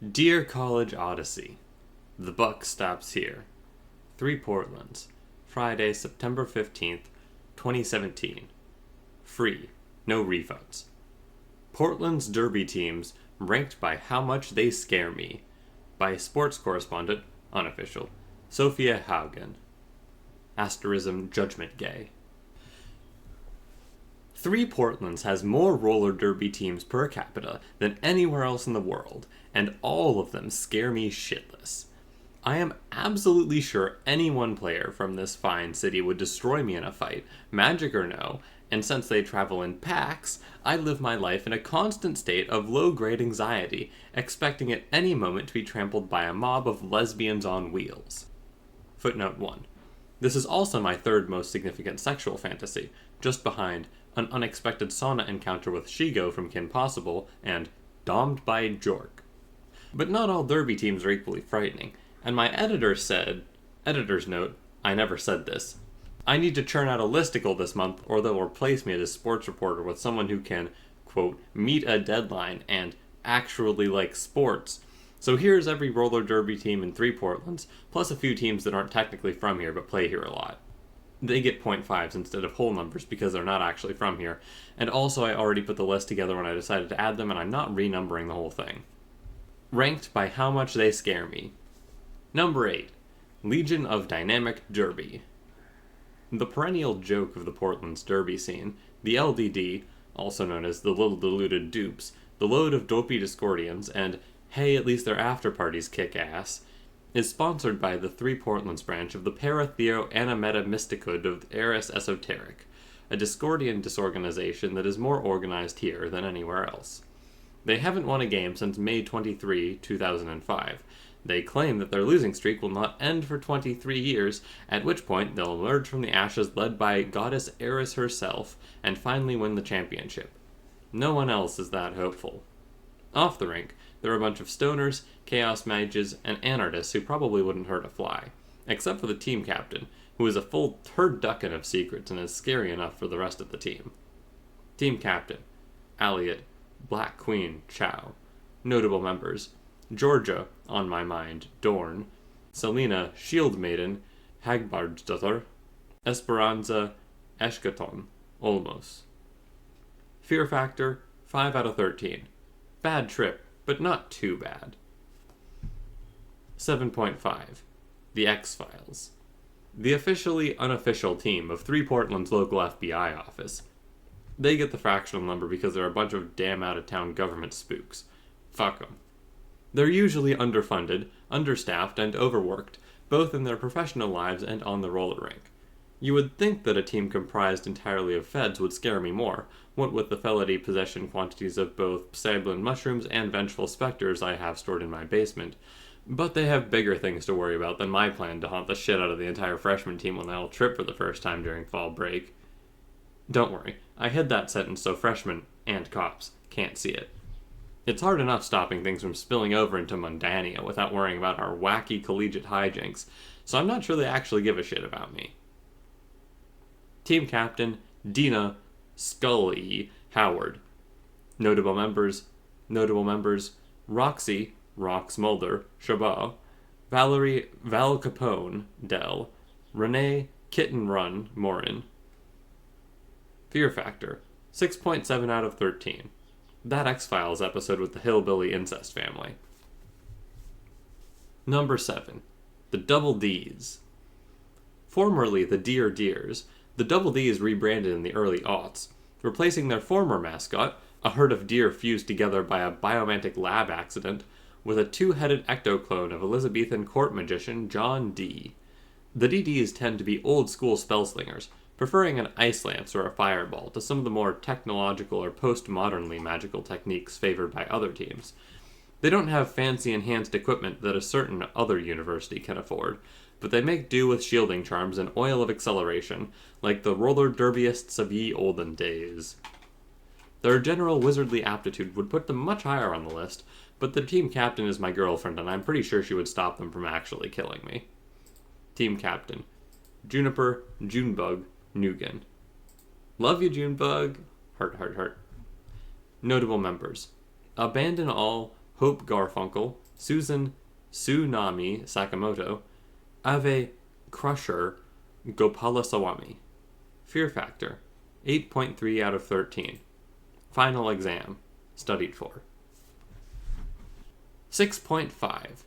Dear College Odyssey, the buck stops here. 3 Portlands, Friday, September 15th, 2017. Free, no refunds. Portland's Derby teams ranked by how much they scare me. By sports correspondent, unofficial, Sophia Haugen. Asterism Judgment Gay. 3 Portlands has more roller derby teams per capita than anywhere else in the world, and all of them scare me shitless. I am absolutely sure any one player from this fine city would destroy me in a fight, magic or no, and since they travel in packs, I live my life in a constant state of low-grade anxiety, expecting at any moment to be trampled by a mob of lesbians on wheels. Footnote 1. This is also my third most significant sexual fantasy, just behind an unexpected sauna encounter with Shigo from Kim Possible and Domed by Jork. But not all derby teams are equally frightening, and my editor said, editor's note, I never said this, I need to churn out a listicle this month or they'll replace me as a sports reporter with someone who can, quote, meet a deadline and actually like sports. So here's every roller derby team in 3 Portlands, plus a few teams that aren't technically from here but play here a lot. They get 0.5s instead of whole numbers because they're not actually from here, and also I already put the list together when I decided to add them and I'm not renumbering the whole thing. Ranked by how much they scare me. Number 8. Legion of Dynamic Derby. The perennial joke of the Portland's derby scene, the LDD, also known as the Little Diluted Dupes, the load of dopey Discordians, and hey, at least their after-parties kick ass, is sponsored by the 3 Portlands branch of the Paratheo Animeta Mystichood of Eris Esoteric, a Discordian disorganization that is more organized here than anywhere else. They haven't won a game since May 23, 2005. They claim that their losing streak will not end for 23 years, at which point they'll emerge from the ashes led by goddess Eris herself, and finally win the championship. No one else is that hopeful. Off the rink, there are a bunch of stoners, chaos mages, and anarchists who probably wouldn't hurt a fly, except for the team captain, who is a full turducken of secrets and is scary enough for the rest of the team. Team captain, Aliot, Black Queen, Chow. Notable members, Georgia, on my mind, Dorn, Selena, Shield Maiden, Hagbarddotter, Esperanza, Eshkaton, Olmos. Fear factor, 5 out of 13. Bad trip, but not too bad. 7.5. The X-Files. The officially unofficial team of 3 Portland's local FBI office. They get the fractional number because they're a bunch of damn out-of-town government spooks. Fuck them. They're usually underfunded, understaffed, and overworked, both in their professional lives and on the roller rink. You would think that a team comprised entirely of feds would scare me more, what with the felony possession quantities of both Psiblin mushrooms and vengeful specters I have stored in my basement, but they have bigger things to worry about than my plan to haunt the shit out of the entire freshman team when they all trip for the first time during fall break. Don't worry, I hid that sentence so freshmen, and cops, can't see it. It's hard enough stopping things from spilling over into Mundania without worrying about our wacky collegiate hijinks, so I'm not sure they actually give a shit about me. Team captain, Dina Scully Howard. Notable members, Roxy, Rox Mulder, Chabot, Valerie Val Capone, Dell, Renee Kitten Run, Morin. Fear factor, 6.7 out of 13. That X-Files episode with the hillbilly incest family. Number 7. The Double Ds. Formerly the Dear Deers, the Double Ds rebranded in the early aughts, replacing their former mascot, a herd of deer fused together by a biomantic lab accident, with a 2-headed ectoclone of Elizabethan court magician John Dee. The DDs tend to be old-school spellslingers, preferring an ice lance or a fireball to some of the more technological or postmodernly magical techniques favored by other teams. They don't have fancy enhanced equipment that a certain other university can afford, but they make do with shielding charms and oil of acceleration, like the roller derbyists of ye olden days. Their general wizardly aptitude would put them much higher on the list, but the team captain is my girlfriend and I'm pretty sure she would stop them from actually killing me. Team captain, Juniper, Junebug, Nugan. Love you, Junebug. Heart, heart, heart. Notable members. Abandon All, Hope Garfunkel, Susan Tsunami Sakamoto, Ave Crusher Gopalaswamy. Fear factor 8.3 out of 13. Final exam studied for. 6.5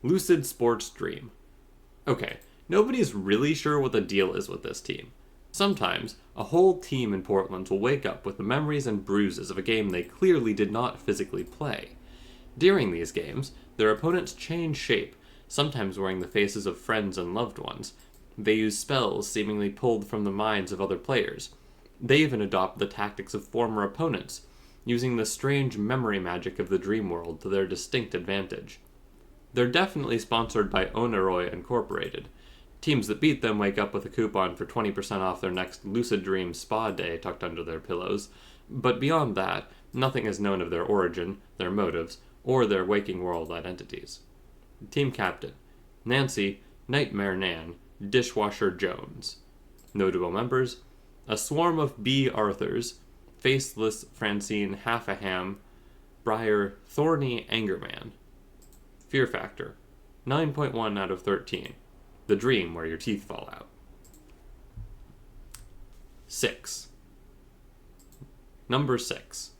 Lucid Sports Dream. Okay, nobody's really sure what the deal is with this team. Sometimes, a whole team in Portland will wake up with the memories and bruises of a game they clearly did not physically play. During these games, their opponents change shape, sometimes wearing the faces of friends and loved ones. They use spells seemingly pulled from the minds of other players. They even adopt the tactics of former opponents, using the strange memory magic of the dream world to their distinct advantage. They're definitely sponsored by Oneroi Incorporated. Teams that beat them wake up with a coupon for 20% off their next Lucid Dream spa day tucked under their pillows, but beyond that, nothing is known of their origin, their motives, or their waking world identities. Team Captain: Nancy, Nightmare Nan, Dishwasher Jones. Notable members: a swarm of B. Arthurs, Faceless Francine Half-a-Ham, Briar Thorny Angerman. Fear factor 9.1 out of 13. The dream where your teeth fall out. 6. Number 6.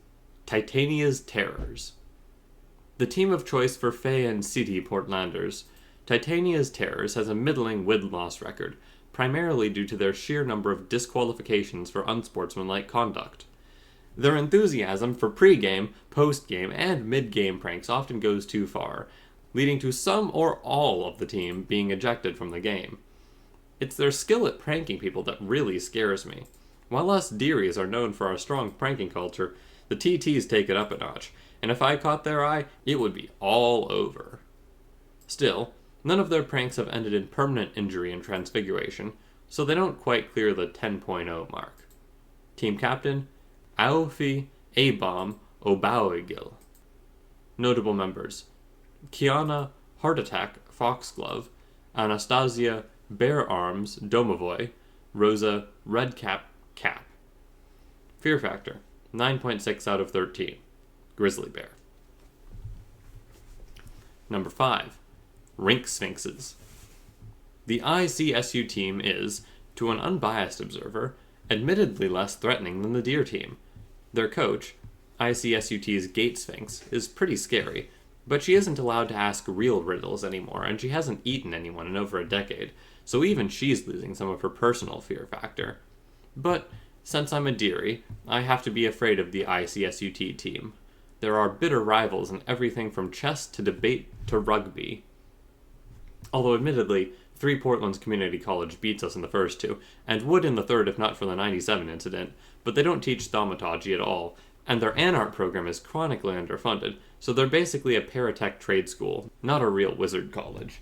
Titania's Terrors. The team of choice for Faye and City Portlanders, Titania's Terrors has a middling win-loss record, primarily due to their sheer number of disqualifications for unsportsmanlike conduct. Their enthusiasm for pre-game, post-game, and mid-game pranks often goes too far, leading to some or all of the team being ejected from the game. It's their skill at pranking people that really scares me. While us Dearies are known for our strong pranking culture, the TTs take it up a notch, and if I caught their eye, it would be all over. Still, none of their pranks have ended in permanent injury and transfiguration, so they don't quite clear the 10.0 mark. Team Captain: Aofi A-Bomb Obaoigil. Notable members: Kiana Heart Attack Foxglove, Anastasia Bear Arms Domovoy, Rosa Redcap Cap. Fear factor 9.6 out of 13. Grizzly Bear. Number 5. Rink Sphinxes. The ICSU team is, to an unbiased observer, admittedly less threatening than the Deer team. Their coach, ICSUT's Gate Sphinx, is pretty scary, but she isn't allowed to ask real riddles anymore, and she hasn't eaten anyone in over a decade, so even she's losing some of her personal fear factor. But, since I'm a Deary, I have to be afraid of the ICSUT team. There are bitter rivals in everything from chess to debate to rugby. Although admittedly, 3 Portland's Community College beats us in the first 2, and would in the third if not for the 97 incident, but they don't teach thaumaturgy at all, and their ANART program is chronically underfunded, so they're basically a paratech trade school, not a real wizard college.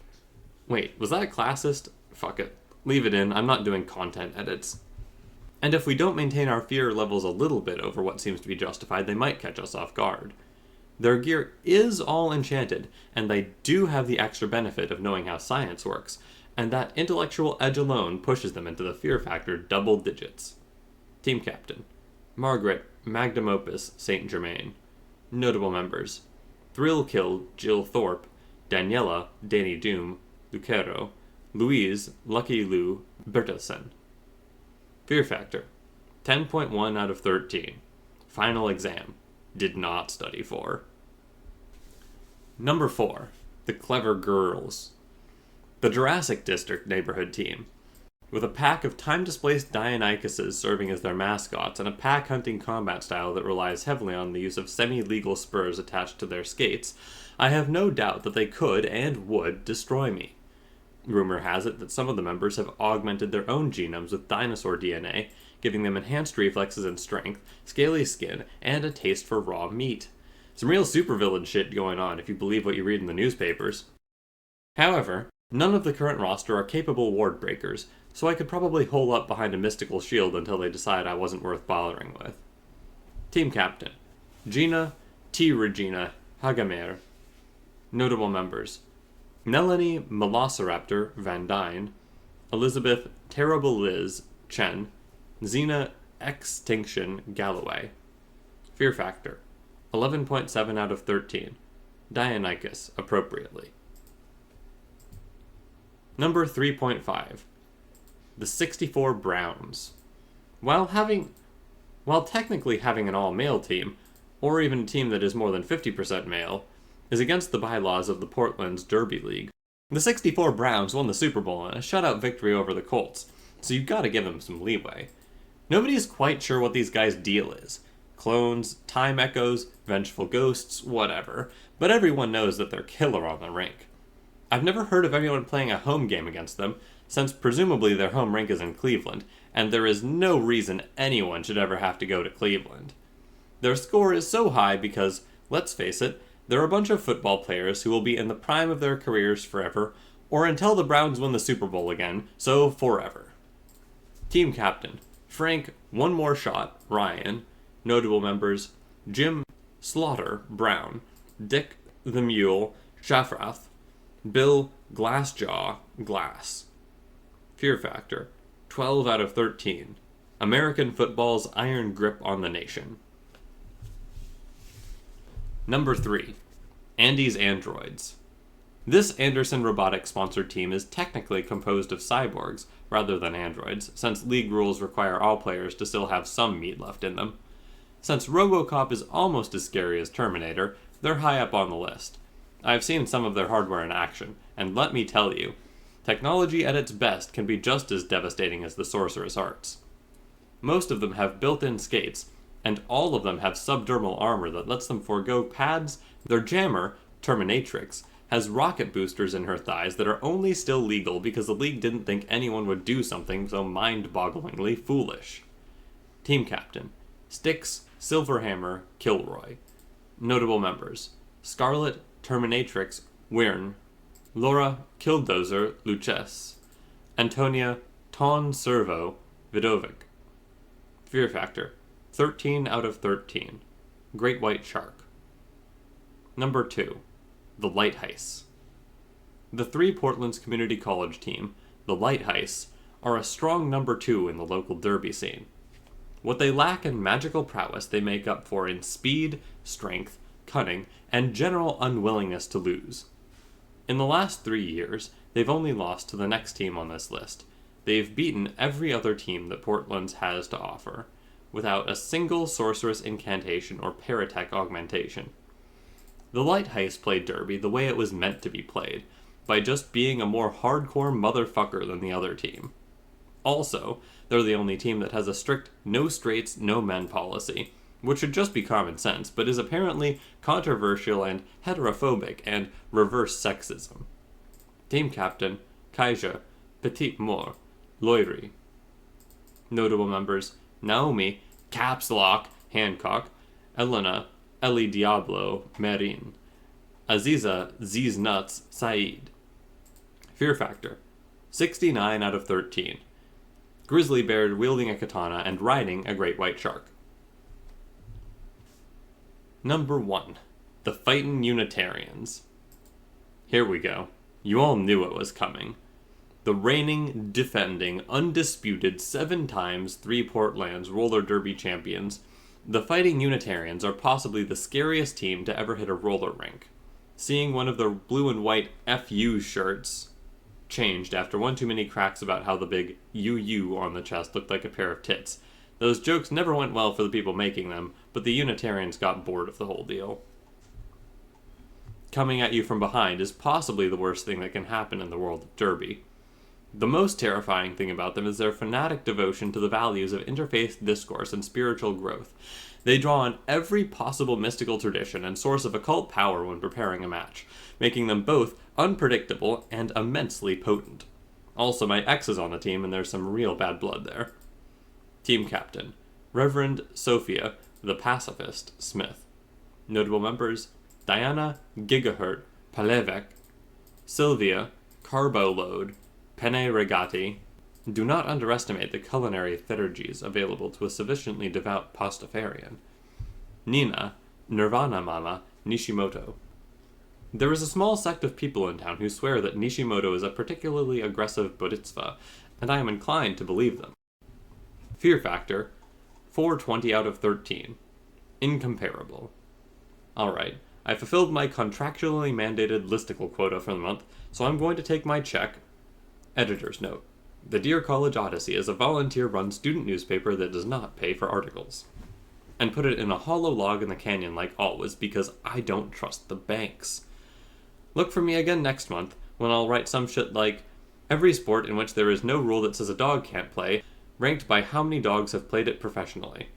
Wait, was that classist? Fuck it. Leave it in, I'm not doing content edits. And if we don't maintain our fear levels a little bit over what seems to be justified, they might catch us off guard. Their gear is all enchanted, and they do have the extra benefit of knowing how science works, and that intellectual edge alone pushes them into the fear factor double digits. Team Captain: Margaret Magnum Opus St. Germain. Notable members: Thrillkill Jill Thorpe, Daniela Danny Doom Lucero, Louise Lucky Lou Bertelsen. Fear factor 10.1 out of 13. Final exam. Did not study for. Number 4. The Clever Girls. The Jurassic District neighborhood team. With a pack of time-displaced Dionychuses serving as their mascots and a pack-hunting combat style that relies heavily on the use of semi-legal spurs attached to their skates, I have no doubt that they could and would destroy me. Rumor has it that some of the members have augmented their own genomes with dinosaur DNA, giving them enhanced reflexes and strength, scaly skin, and a taste for raw meat. Some real supervillain shit going on if you believe what you read in the newspapers. However, none of the current roster are capable ward breakers, so I could probably hole up behind a mystical shield until they decide I wasn't worth bothering with. Team Captain: Gina T. Regina Hagamer. Notable members: Melanie Velociraptor Van Dyne, Elizabeth Terrible Liz Chen, Xena Extinction Galloway. Fear factor 11.7 out of 13. Dionychus, appropriately. Number 3.5. The 64 Browns. While technically having an all-male team, or even a team that is more than 50% male, is against the bylaws of the Portland's Derby League, the 64 Browns won the Super Bowl in a shutout victory over the Colts, so you've got to give them some leeway. Nobody is quite sure what these guys' deal is. Clones, time echoes, vengeful ghosts, whatever, but everyone knows that they're killer on the rink. I've never heard of anyone playing a home game against them, since presumably their home rink is in Cleveland, and there is no reason anyone should ever have to go to Cleveland. Their score is so high because, let's face it, they're a bunch of football players who will be in the prime of their careers forever, or until the Browns win the Super Bowl again, so forever. Team captain, Frank One More Shot Ryan. Notable members, Jim Slaughter Brown, Dick the Mule Shafrath, Bill Glassjaw Glass. Fear factor, 12 out of 13. American football's iron grip on the nation. Number 3. Andy's Androids. This Anderson Robotics-sponsored team is technically composed of cyborgs rather than androids, since league rules require all players to still have some meat left in them. Since RoboCop is almost as scary as Terminator, they're high up on the list. I've seen some of their hardware in action, and let me tell you, technology at its best can be just as devastating as the sorcerous arts. Most of them have built-in skates, and all of them have subdermal armor that lets them forego pads. Their jammer, Terminatrix, has rocket boosters in her thighs that are only still legal because the league didn't think anyone would do something so mind-bogglingly foolish. Team captain, Styx Silverhammer Kilroy. Notable members, Scarlet Terminatrix Wyrn, Laura Killdozer Luchess, Antonia Ton Servo Vidovic. Fear factor, 13 out of 13. Great White Shark. Number 2. The Light Heist. The 3 Portland's community college team, the Light Heists, are a strong number 2 in the local derby scene. What they lack in magical prowess they make up for in speed, strength, cunning, and general unwillingness to lose. In the last 3 years, they've only lost to the next team on this list. They've beaten every other team that Portland's has to offer, without a single sorceress incantation or paratech augmentation. The Light Heist played Derby the way it was meant to be played, by just being a more hardcore motherfucker than the other team. Also, they're the only team that has a strict no straights, no men policy, which should just be common sense, but is apparently controversial and heterophobic and reverse sexism. Team captain, Kaija Petit Mort Loiry. Notable members, Naomi Caps Lock Hancock, Elena Ellie Diablo Marin, Aziza Ziz Nuts Saeed. Fear factor, 69 out of 13. Grizzly bear wielding a katana and riding a great white shark. Number 1. The Fightin' Unitarians. Here we go. You all knew it was coming. The reigning, defending, undisputed 7 times 3 Portland's roller derby champions, the Fighting Unitarians are possibly the scariest team to ever hit a roller rink. Seeing one of their blue and white FU shirts changed after one too many cracks about how the big UU on the chest looked like a pair of tits. Those jokes never went well for the people making them, but the Unitarians got bored of the whole deal. Coming at you from behind is possibly the worst thing that can happen in the world of Derby. The most terrifying thing about them is their fanatic devotion to the values of interfaith discourse and spiritual growth. They draw on every possible mystical tradition and source of occult power when preparing a match, making them both unpredictable and immensely potent. Also, my ex is on the team and there's some real bad blood there. Team captain, Reverend Sophia the Pacifist Smith. Notable members, Diana Gigahertz Palevek, Sylvia Carboload Penne Regati. Do not underestimate the culinary theurgies available to a sufficiently devout pastafarian. Nina Nirvana Mama Nishimoto. There is a small sect of people in town who swear that Nishimoto is a particularly aggressive bodhisattva, and I am inclined to believe them. Fear factor, 420 out of 13. Incomparable. Alright, I fulfilled my contractually mandated listicle quota for the month, so I'm going to take my check. Editor's note. The Dear College Odyssey is a volunteer-run student newspaper that does not pay for articles. And put it in a hollow log in the canyon like always, because I don't trust the banks. Look for me again next month, when I'll write some shit like, every sport in which there is no rule that says a dog can't play, ranked by how many dogs have played it professionally.